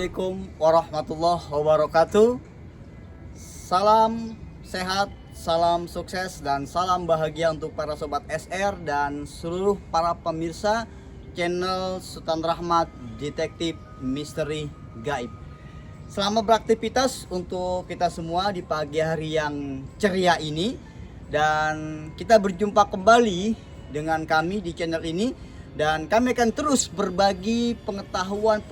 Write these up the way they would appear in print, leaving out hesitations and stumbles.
Assalamualaikum warahmatullahi wabarakatuh. Salam sehat, salam sukses, dan salam bahagia untuk para sobat SR dan seluruh para pemirsa channel Sultan Rahmat Detektif Misteri Gaib. Selamat beraktivitas untuk kita semua di pagi hari yang ceria ini. Dan kita berjumpa kembali dengan kami di channel ini. Dan kami akan terus berbagi pengetahuan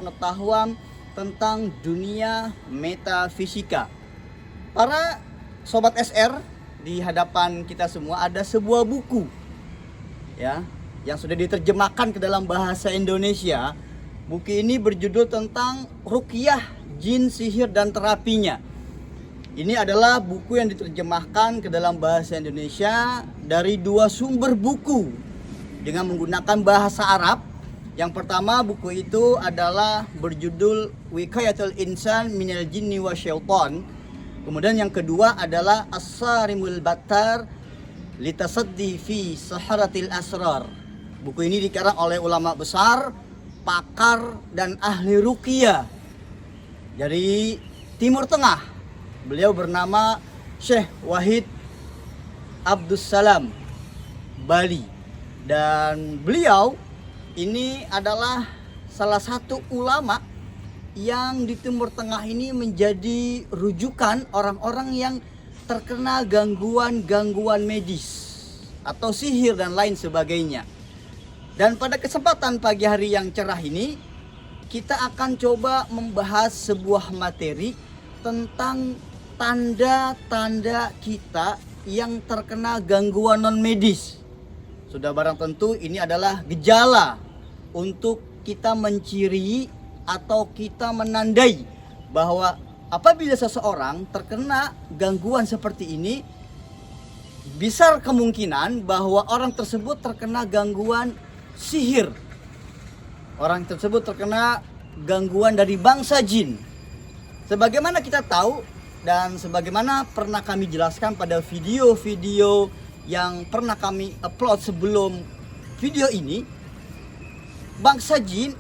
tentang dunia metafisika. Para sobat SR, di hadapan kita semua ada sebuah buku ya, yang sudah diterjemahkan ke dalam bahasa Indonesia. Buku ini berjudul tentang ruqyah, jin, sihir, dan terapinya. Ini adalah buku yang diterjemahkan ke dalam bahasa Indonesia dari dua sumber buku dengan menggunakan bahasa Arab. Yang pertama, buku itu adalah berjudul Wiqayatul Insan Minal Jinni Wasyaiton. Kemudian yang kedua adalah As-Sarimul Battar Litasaddi fi Saharatil Asrar. Buku ini dikarang oleh ulama besar, pakar, dan ahli ruqyah dari Timur Tengah. Beliau bernama Syekh Wahid Abdus Salam Bali. Dan beliau ini adalah salah satu ulama yang di Timur Tengah ini menjadi rujukan orang-orang yang terkena gangguan medis atau sihir dan lain sebagainya. Dan pada kesempatan pagi hari yang cerah ini, kita akan coba membahas sebuah materi tentang tanda-tanda kita yang terkena gangguan non medis. Sudah barang tentu ini adalah gejala untuk kita menciri atau kita menandai bahwa apabila seseorang terkena gangguan seperti ini, besar kemungkinan bahwa orang tersebut terkena gangguan sihir. Orang tersebut terkena gangguan dari bangsa jin. Sebagaimana kita tahu dan sebagaimana pernah kami jelaskan pada video-video yang pernah kami upload sebelum video ini, bangsa jin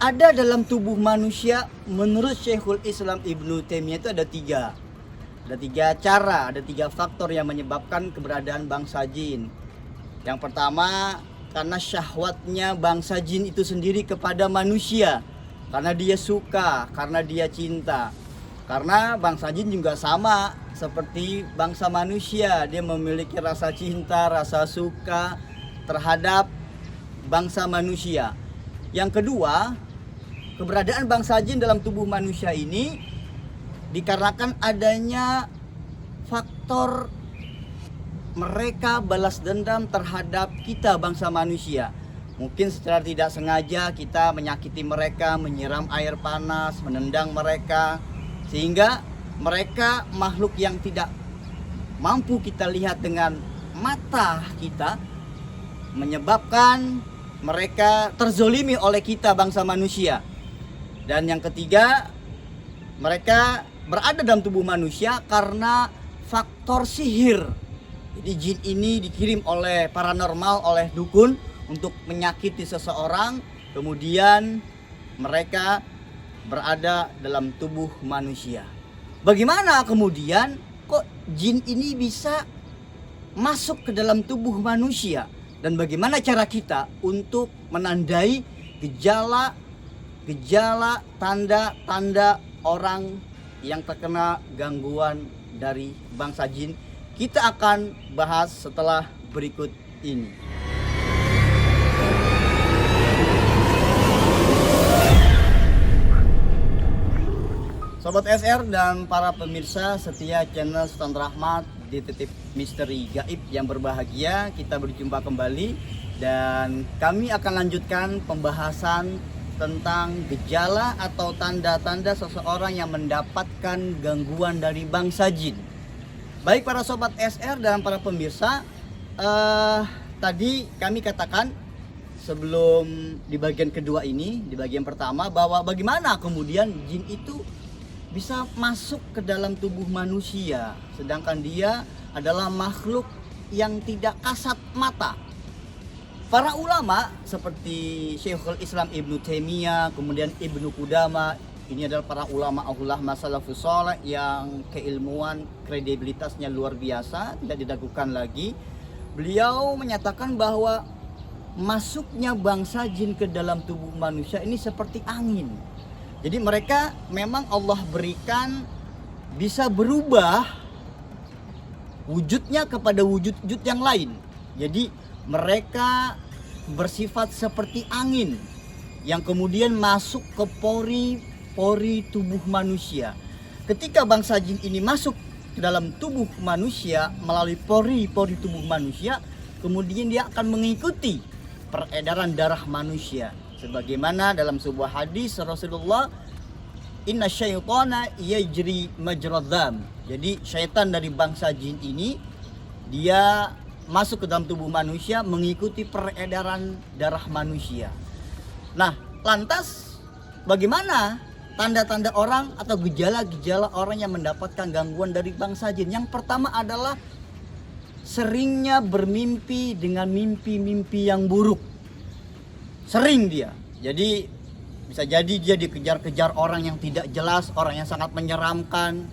ada dalam tubuh manusia. Menurut Syekhul Islam Ibnu Taimiyah itu ada tiga cara, ada tiga faktor yang menyebabkan keberadaan bangsa jin. Yang pertama, karena syahwatnya bangsa jin itu sendiri kepada manusia, karena dia suka, karena dia cinta. Karena bangsa jin juga sama seperti bangsa manusia, dia memiliki rasa cinta, rasa suka terhadap bangsa manusia. Yang kedua, keberadaan bangsa jin dalam tubuh manusia ini dikarenakan adanya faktor mereka balas dendam terhadap kita bangsa manusia. Mungkin secara tidak sengaja kita menyakiti mereka, menyiram air panas, menendang mereka, sehingga mereka makhluk yang tidak mampu kita lihat dengan mata kita, menyebabkan mereka terzolimi oleh kita bangsa manusia. Dan yang ketiga, mereka berada dalam tubuh manusia karena faktor sihir. Jadi jin ini dikirim oleh paranormal, oleh dukun untuk menyakiti seseorang, kemudian mereka berada dalam tubuh manusia. Bagaimana kemudian kok jin ini bisa masuk ke dalam tubuh manusia? Dan bagaimana cara kita untuk menandai gejala, tanda-tanda orang yang terkena gangguan dari bangsa jin? Kita akan bahas setelah berikut ini. Sobat SR dan para pemirsa setia channel Sultan Rahmat Detektif Misteri Gaib yang berbahagia, kita berjumpa kembali dan kami akan lanjutkan pembahasan tentang gejala atau tanda-tanda seseorang yang mendapatkan gangguan dari bangsa jin. Baik para sobat SR dan para pemirsa, tadi kami katakan sebelum di bagian kedua ini, di bagian pertama, bahwa bagaimana kemudian jin itu bisa masuk ke dalam tubuh manusia, sedangkan dia adalah makhluk yang tidak kasat mata. Para ulama seperti Syekhul Islam Ibnu Taimiyah, kemudian Ibnu Qudamah, Ini adalah para ulama salafus saleh yang keilmuan kredibilitasnya luar biasa, tidak diragukan lagi. Beliau menyatakan bahwa masuknya bangsa jin ke dalam tubuh manusia ini seperti angin. Jadi mereka memang Allah berikan bisa berubah wujudnya kepada wujud-wujud yang lain. Jadi mereka bersifat seperti angin yang kemudian masuk ke pori tubuh manusia. Ketika bangsa jin ini masuk ke dalam tubuh manusia melalui pori tubuh manusia, kemudian dia akan mengikuti peredaran darah manusia. Sebagaimana dalam sebuah hadis Rasulullah, inna syaitana yajri majrad dzam. Jadi syaitan dari bangsa jin ini dia masuk ke dalam tubuh manusia mengikuti peredaran darah manusia. Nah, lantas bagaimana tanda-tanda orang atau gejala-gejala orang yang mendapatkan gangguan dari bangsa jin? Yang pertama adalah seringnya bermimpi dengan mimpi-mimpi yang buruk. Sering dia. Jadi bisa jadi dia dikejar-kejar orang yang tidak jelas, orang yang sangat menyeramkan.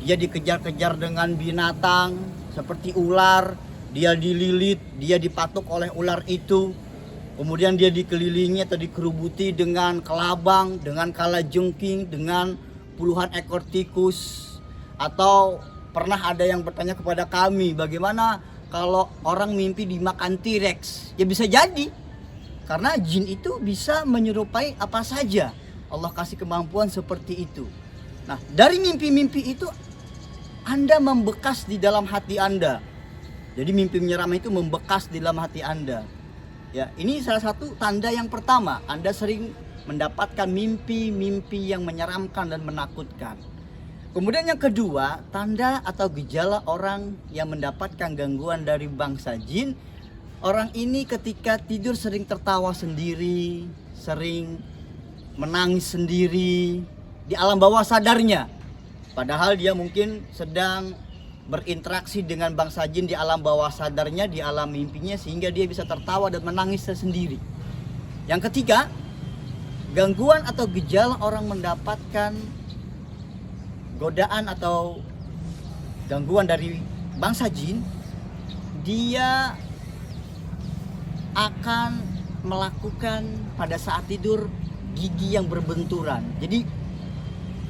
Dia dikejar-kejar dengan binatang seperti ular, dia dililit, dia dipatuk oleh ular itu. Kemudian dia dikelilingi atau dikerubuti dengan kelabang, dengan kalajengking, dengan puluhan ekor tikus. Atau pernah ada yang bertanya kepada kami, bagaimana kalau orang mimpi dimakan T-Rex? Ya bisa jadi. Karena jin itu bisa menyerupai apa saja. Allah kasih kemampuan seperti itu. Nah, dari mimpi-mimpi itu Anda membekas di dalam hati Anda. Jadi mimpi menyeram itu membekas di dalam hati Anda. Ya, ini salah satu tanda yang pertama. Anda sering mendapatkan mimpi-mimpi yang menyeramkan dan menakutkan. Kemudian yang kedua, tanda atau gejala orang yang mendapatkan gangguan dari bangsa jin. Orang ini ketika tidur sering tertawa sendiri, sering menangis sendiri di alam bawah sadarnya. Padahal dia mungkin sedang berinteraksi dengan bangsa jin di alam bawah sadarnya, di alam mimpinya, sehingga dia bisa tertawa dan menangis sendiri. Yang ketiga, gangguan atau gejala orang mendapatkan godaan atau gangguan dari bangsa jin, dia akan melakukan pada saat tidur gigi yang berbenturan. Jadi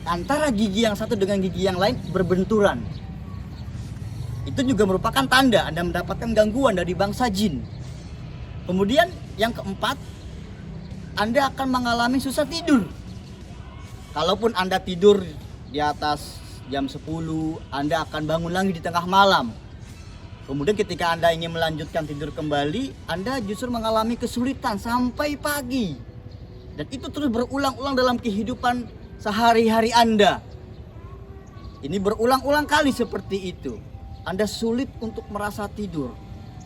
antara gigi yang satu dengan gigi yang lain berbenturan. Itu juga merupakan tanda Anda mendapatkan gangguan dari bangsa jin. Kemudian yang keempat, Anda akan mengalami susah tidur. Kalaupun Anda tidur di atas jam 10, Anda akan bangun lagi di tengah malam. Kemudian ketika Anda ingin melanjutkan tidur kembali, Anda justru mengalami kesulitan sampai pagi. Dan itu terus berulang-ulang dalam kehidupan sehari-hari Anda. Ini berulang-ulang kali seperti itu. Anda sulit untuk merasa tidur.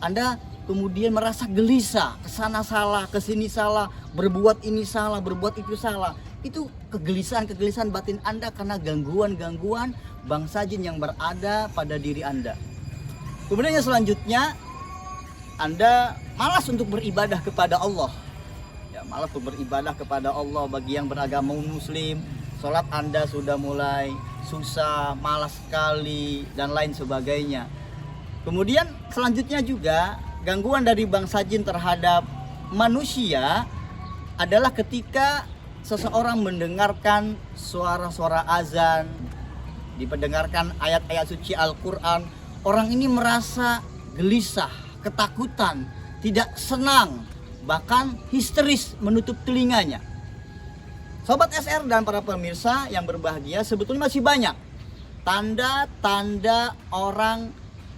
Anda kemudian merasa gelisah, kesana salah, kesini salah, berbuat ini salah, berbuat itu salah. Itu kegelisahan batin Anda karena gangguan-gangguan bangsa jin yang berada pada diri Anda. Kemudian yang selanjutnya, Anda malas untuk beribadah kepada Allah. Ya, malas untuk beribadah kepada Allah bagi yang beragama muslim. Sholat Anda sudah mulai susah, malas sekali, dan lain sebagainya. Kemudian selanjutnya juga, gangguan dari bangsa jin terhadap manusia adalah ketika seseorang mendengarkan suara-suara azan, dipendengarkan ayat-ayat suci Al-Quran, orang ini merasa gelisah, ketakutan, tidak senang, bahkan histeris menutup telinganya. Sobat SR dan para pemirsa yang berbahagia, sebetulnya masih banyak tanda-tanda orang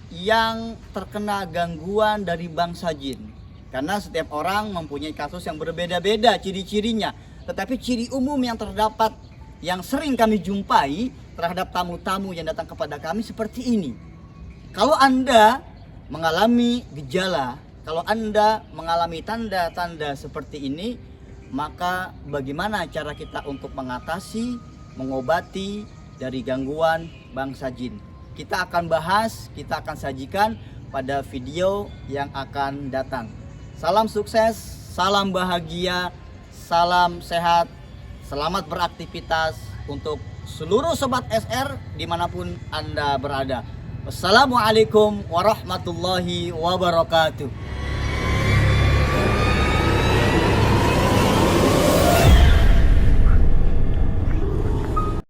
yang terkena gangguan dari bangsa jin. Karena setiap orang mempunyai kasus yang berbeda-beda ciri-cirinya. Tetapi ciri umum yang terdapat, yang sering kami jumpai terhadap tamu-tamu yang datang kepada kami seperti ini. Kalau Anda mengalami gejala, kalau Anda mengalami tanda-tanda seperti ini, maka bagaimana cara kita untuk mengatasi, mengobati dari gangguan bangsa jin? Kita akan bahas, kita akan sajikan pada video yang akan datang. Salam sukses, salam bahagia, salam sehat, Selamat beraktivitas untuk seluruh sobat SR dimanapun Anda berada. Wassalamualaikum warahmatullahi wabarakatuh.